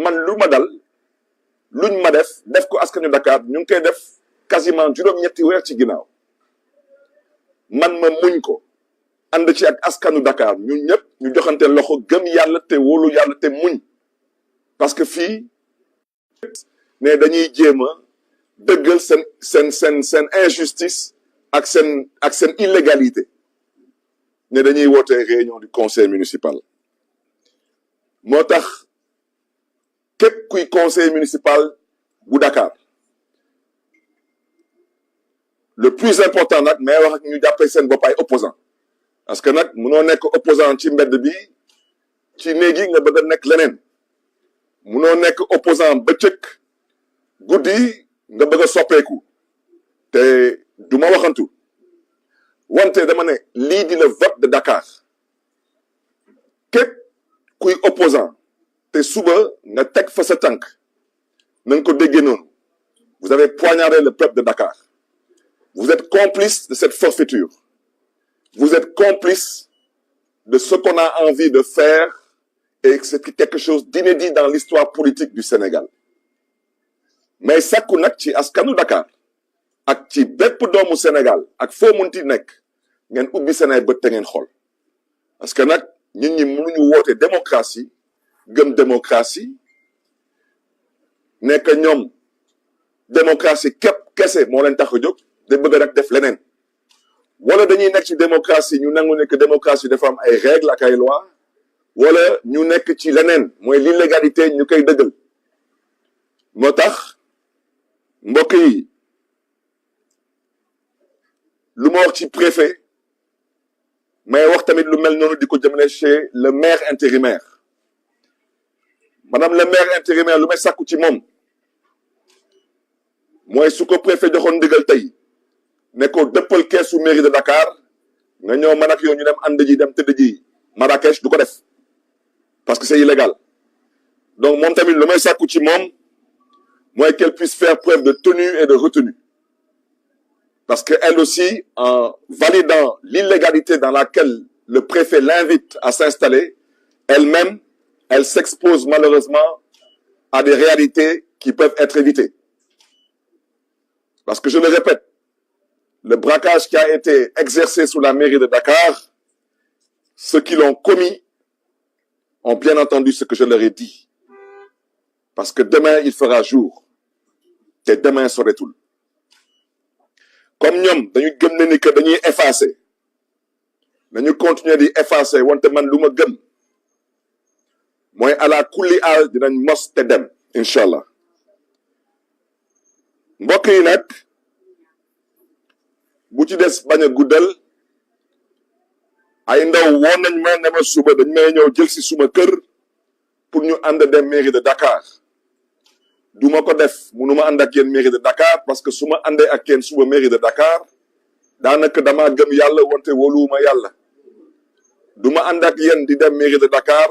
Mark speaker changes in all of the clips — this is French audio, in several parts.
Speaker 1: man lu ma dal luñ ma def ko askanu Dakar ñu ngi koy def quasiment juróom-ñetti weer ci ginnaaw man ma muñ ko ànd ci ak askanu Dakar ñun ñëpp ñu joxante loxo gëm yàlla te wóolu yàlla te muñ parce que fii ne dañuy jéem a dëggal seen injustice ak seen illégalité ne dañuy woote réunion du conseil municipal moo tax képp kuy conseil municipal bu Dakar le plus important nag mais wax ak ñu jàppee seen bopp ay opposant parce que nag munoo nekk opposant ci mbedd bi ci néegi nga bëgg a nekk leneen munoo nekk opposant bëccëg guddi nga bëgg a soppeeku te du ma waxantu wante dama ne lii di le vote de Dakar képp kuy opposant te suba nga teg fa sa tànk na nga ko déggee noonu vous avez poignardé le peuple de Dakar vous êtes complice de cette forfaiture vous êtes complice de ce qu'on a envie de faire et que c'est quelque chose d'inédit dans l'histoire politique du Sénégal mais sàkku nag ci askanu Dakar ak ci bépp doomu Sénégal ak foo munti nekk ngeen ubbi seen ay bët te ngeen xool parce que nag nit ñi mënuñu woote démocratie gëm démocratie nekk ñoom démocratie képp kese moo leen tax a jóg de bëgg nag def leneen wala dañuy nekk ci démocratie ñu nangu nekk démocratie dafa am ay règles ak ay lois wala ñu nekk ci leneen mooy l'illégalité ñu koy dëggal moo tax mbokk yi lu ma wax ci préfet may wax tamit lu mel noonu di ko jëmale chez le maire intérimaire madame le maire intérimaire lu may sàkku ci moom mooy su ko préfet joxoon ndigal tey ne ko dëppal keesu mairie de Dakar nga ñëw man ak yow ñu dem ànd ji dem tëdd ji Marrakech du ko def parce que c'est illégal donc moom tamit lu may sàkku ci moom mooy qu'elle puisse faire preuve de tenue et de retenue parce que elle aussi en validant l'illégalité dans laquelle le préfet l'invite à s'installer elle-même elle s'expose malheureusement à des réalités qui peuvent être évitées parce que je le répète le braquage qui a été exercé sous la mairie de Dakar ceux qui l'ont commis ont bien entendu ce que je leur ai dit parce que demain il fera jour te demain soretul comme ñoom dañu gëm ne ni que dañuy effacer nañu continuer di effacer wante man lu ma gëm mooy ala kulli aal dinañ mos te dem incha allah mbokk yi nag bu ci des bañ a guddal ay ndaw woon nañ ma ne ma suba dañ may ñëw jël si suma kër pour ñu ànd dem mairie de Dakar duma ko def munuma ànd ak yéen mairie de Dakar parce que su ma àndee ak yéen suba mairie de Dakar daanaka damaa gëm yàlla wante wóoluwuma yàlla duma ànd ak yéen di dem mairie de Dakar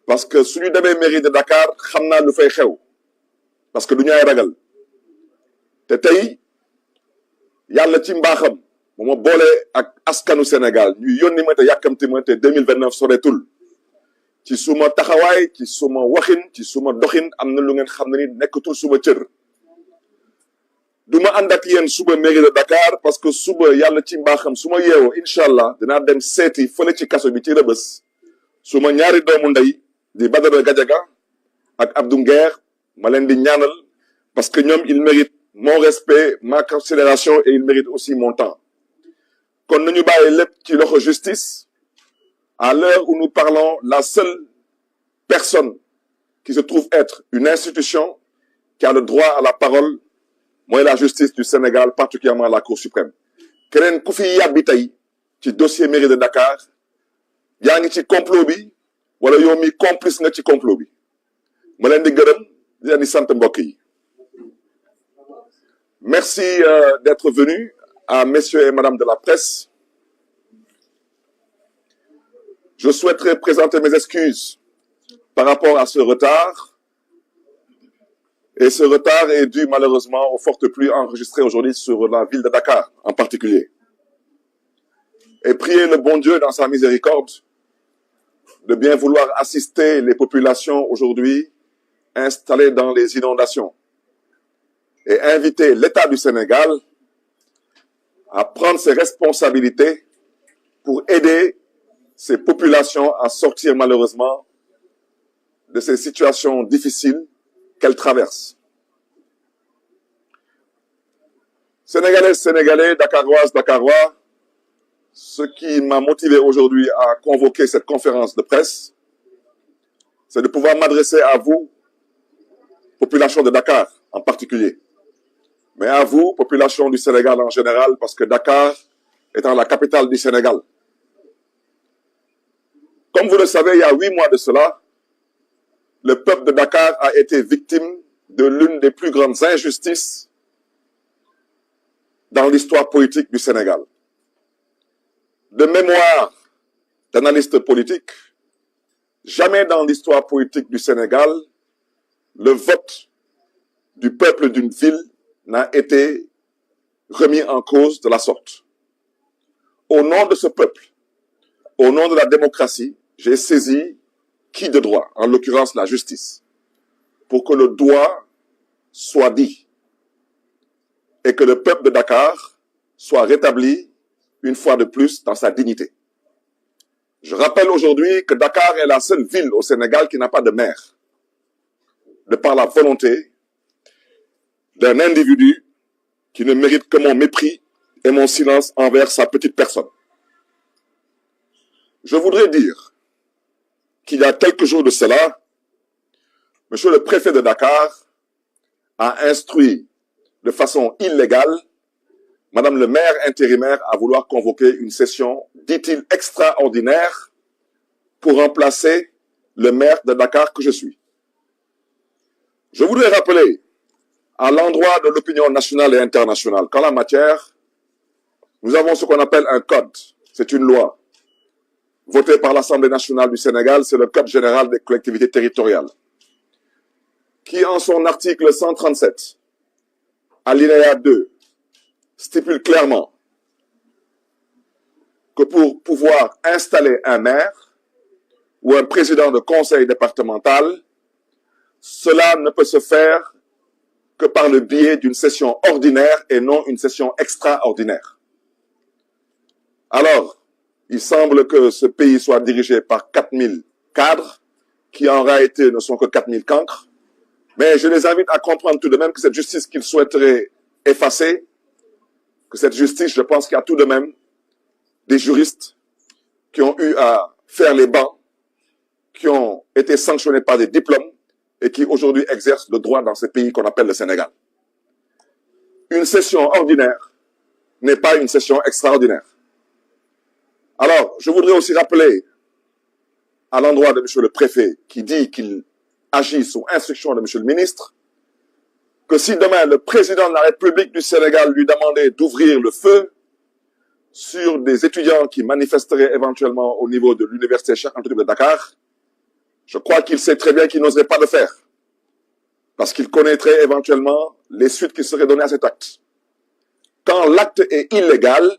Speaker 1: parce que suñu demee mairie de Dakar xam naa lu fay xew parce que du ñu ay ragal te tey yàlla ci mbaaxam bu ma boole ak askanu Sénégal ñu yónni ma te yàkkamti ma te 2029 soreetul ci suma taxawaay ci suma waxin ci suma doxin am na lu ngeen xam ne ni nekkatul suma cër du ma ànd ak yéen suba mairie de Dakar parce que suba yàlla ci mbaaxam su ma yeewoo incha allah dinaa dem seeti fële ci kaso bi ci Rëbës suma ñaari doomu ndey di Badara Gadiaga ak Abdou Nguer ma leen di ñaanal parce que ñoom ils méritent mon respect ma considération et ils méritent aussi mon temps kon nañu bàyyi lépp ci loxo justice à l'heure où nous parlons la seule personne qui se trouve être une institution qui a le droit à la parole mooy la justice du Sénégal particulièrement la Cour suprême keneen ku fi yàbbi tey ci dossier mairie de Dakar yaa ngi ci complot bi wala yow mi complice nga ci complot bi ma leen di gërëm di leen di sant mbokk yi merci d'être venu à messieurs et madame de la presse. Je souhaiterais présenter mes excuses par rapport à ce retard. Et ce retard est dû malheureusement aux fortes pluies enregistrées aujourd'hui sur la ville de Dakar en particulier. Et prier le bon Dieu dans sa miséricorde de bien vouloir assister les populations aujourd'hui installés dans les inondations et inviter l'État du Sénégal à prendre ses responsabilités pour aider ces populations à sortir malheureusement de ces situations difficiles qu'elles traversent. Sénégalaises, Sénégalais, Dakaroises, Dakarois, ce qui m'a motivé aujourd'hui à convoquer cette conférence de presse, c'est de pouvoir m'adresser à vous, population de Dakar en particulier, mais à vous, population du Sénégal en général, parce que Dakar étant la capitale du Sénégal. Comme vous le savez, il y a 8 mois de cela, le peuple de Dakar a été victime de l'une des plus grandes injustices dans l'histoire politique du Sénégal. De mémoire d'analyste politique, jamais dans l'histoire politique du Sénégal, le vote du peuple d'une ville n'a été remis en cause de la sorte. Au nom de ce peuple, au nom de la démocratie, j'ai saisi qui de droit, en l'occurrence la justice, pour que le droit soit dit et que le peuple de Dakar soit rétabli une fois de plus dans sa dignité. Je rappelle aujourd'hui que Dakar est la seule ville au Sénégal qui n'a pas de maire, de par la volonté d'un individu qui ne mérite que mon mépris et mon silence envers sa petite personne. Je voudrais dire qu'il y a quelques jours de cela, monsieur le préfet de Dakar a instruit de façon illégale madame le maire intérimaire à vouloir convoquer une session, dit-il, extraordinaire pour remplacer le maire de Dakar que je suis. Je voudrais rappeler à l'endroit de l'opinion nationale et internationale qu'en la matière, nous avons ce qu'on appelle un code. C'est une loi votée par l'Assemblée nationale du Sénégal, c'est le Code général des collectivités territoriales, qui en son article 137, alinéa 2, stipule clairement que pour pouvoir installer un maire ou un président de conseil départemental, cela ne peut se faire que par le biais d'une session ordinaire et non une session extraordinaire. Alors, il semble que ce pays soit dirigé par 4000 cadres, qui en réalité ne sont que 4000 cancres, mais je les invite à comprendre tout de même que cette justice qu'ils souhaiteraient effacer, que cette justice, je pense qu'il y a tout de même des juristes qui ont eu à faire les bancs, qui ont été sanctionnés par des diplômes et qui aujourd'hui exercent le droit dans ce pays qu'on appelle le Sénégal. Une session ordinaire n'est pas une session extraordinaire. Alors, je voudrais aussi rappeler à l'endroit de monsieur le préfet qui dit qu'il agit sous instruction de monsieur le ministre, que si demain le président de la République du Sénégal lui demandait d'ouvrir le feu sur des étudiants qui manifesteraient éventuellement au niveau de l'université Cheikh Anta Diop de Dakar, je crois qu'il sait très bien qu'il n'oserait pas le faire, parce qu'il connaîtrait éventuellement les suites qui seraient données à cet acte. Quand l'acte est illégal,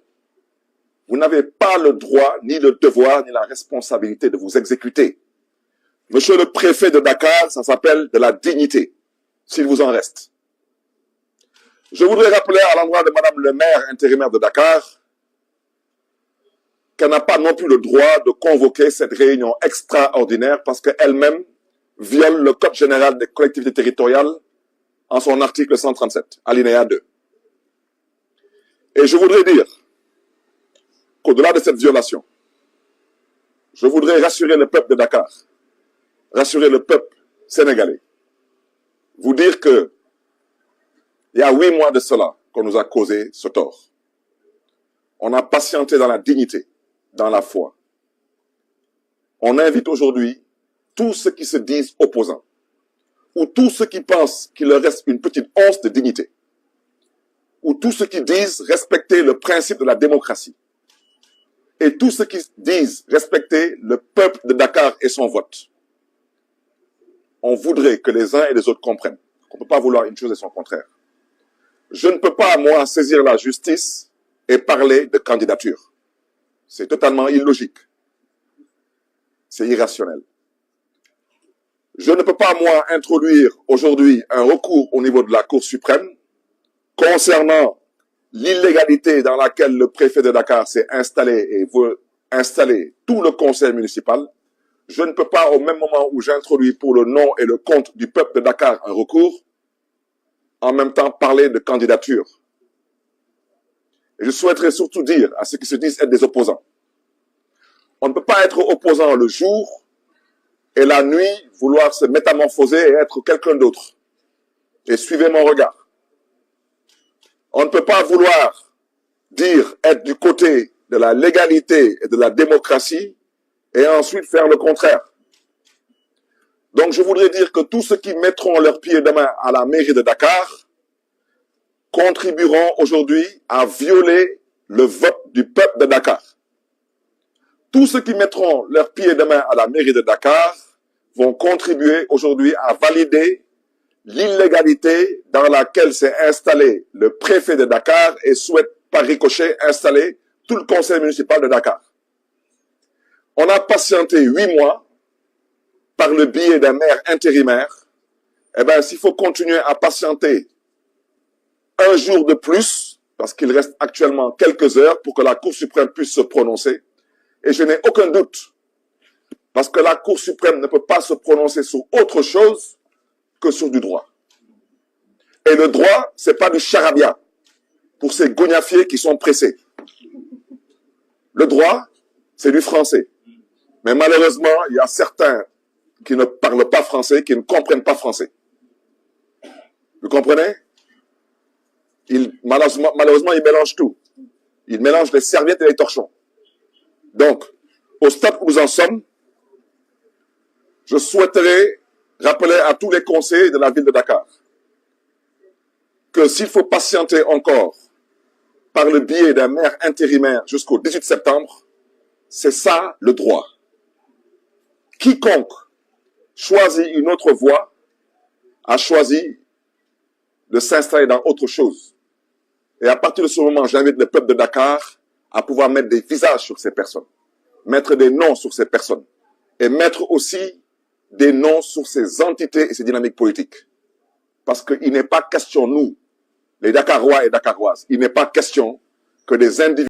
Speaker 1: vous n'avez pas le droit, ni le devoir, ni la responsabilité de vous exécuter. Monsieur le préfet de Dakar, ça s'appelle de la dignité, s'il vous en reste. Je voudrais rappeler à l'endroit de madame le maire intérimaire de Dakar qu'elle n'a pas non plus le droit de convoquer cette réunion extraordinaire parce qu'elle-même viole le Code général des collectivités territoriales en son article 137, alinéa 2. Et je voudrais dire qu'au-delà de cette violation, je voudrais rassurer le peuple de Dakar, rassurer le peuple sénégalais, vous dire que il y a 8 mois de cela qu'on nous a causé ce tort. On a patienté dans la dignité, dans la foi. On invite aujourd'hui tous ceux qui se disent opposants, ou tous ceux qui pensent qu'il leur reste une petite once de dignité, ou tous ceux qui disent respecter le principe de la démocratie, et tous ceux qui disent respecter le peuple de Dakar et son vote. On voudrait que les uns et les autres comprennent qu'on ne peut pas vouloir une chose et son contraire. Je ne peux pas, moi, saisir la justice et parler de candidature. C'est totalement illogique. C'est irrationnel. Je ne peux pas, moi, introduire aujourd'hui un recours au niveau de la Cour suprême concernant l'illégalité dans laquelle le préfet de Dakar s'est installé et veut installer tout le conseil municipal. Je ne peux pas, au même moment où j'introduis pour le nom et le compte du peuple de Dakar un recours, en même temps parler de candidature. Et je souhaiterais surtout dire à ceux qui se disent être des opposants, on ne peut pas être opposant le jour et la nuit vouloir se métamorphoser et être quelqu'un d'autre. Et suivez mon regard. On ne peut pas vouloir dire être du côté de la légalité et de la démocratie et ensuite faire le contraire. Donc je voudrais dire que tous ceux qui mettront leurs pieds demain à la mairie de Dakar contribueront aujourd'hui à violer le vote du peuple de Dakar. Tous ceux qui mettront leurs pieds demain à la mairie de Dakar vont contribuer aujourd'hui à valider l'illégalité dans laquelle s'est installé le préfet de Dakar et souhaite par ricochet installer tout le conseil municipal de Dakar. On a patienté 8 mois par le biais d'un maire intérimaire. Eh bien, s'il faut continuer à patienter un jour de plus, parce qu'il reste actuellement quelques heures pour que la Cour suprême puisse se prononcer, et je n'ai aucun doute, parce que la Cour suprême ne peut pas se prononcer sur autre chose que sur du droit. Et le droit, c'est pas du charabia pour ces gognafiers qui sont pressés. Le droit, c'est du français. Mais malheureusement, il y a certains qui ne parlent pas français, qui ne comprennent pas français. Vous comprenez? Malheureusement, ils mélangent tout. Ils mélangent les serviettes et les torchons. Donc, au stade où nous en sommes, je souhaiterais rappeler à tous les conseillers de la ville de Dakar que s'il faut patienter encore par le biais d'un maire intérimaire jusqu'au 18 septembre, c'est ça le droit. Quiconque choisit une autre voie a choisi de s'installer dans autre chose. Et à partir de ce moment, j'invite le peuple de Dakar à pouvoir mettre des visages sur ces personnes, mettre des noms sur ces personnes et mettre aussi des noms sur ces entités et ces dynamiques politiques. Parce qu'il n'est pas question, nous, les Dakarois et Dakaroises, il n'est pas question que des individus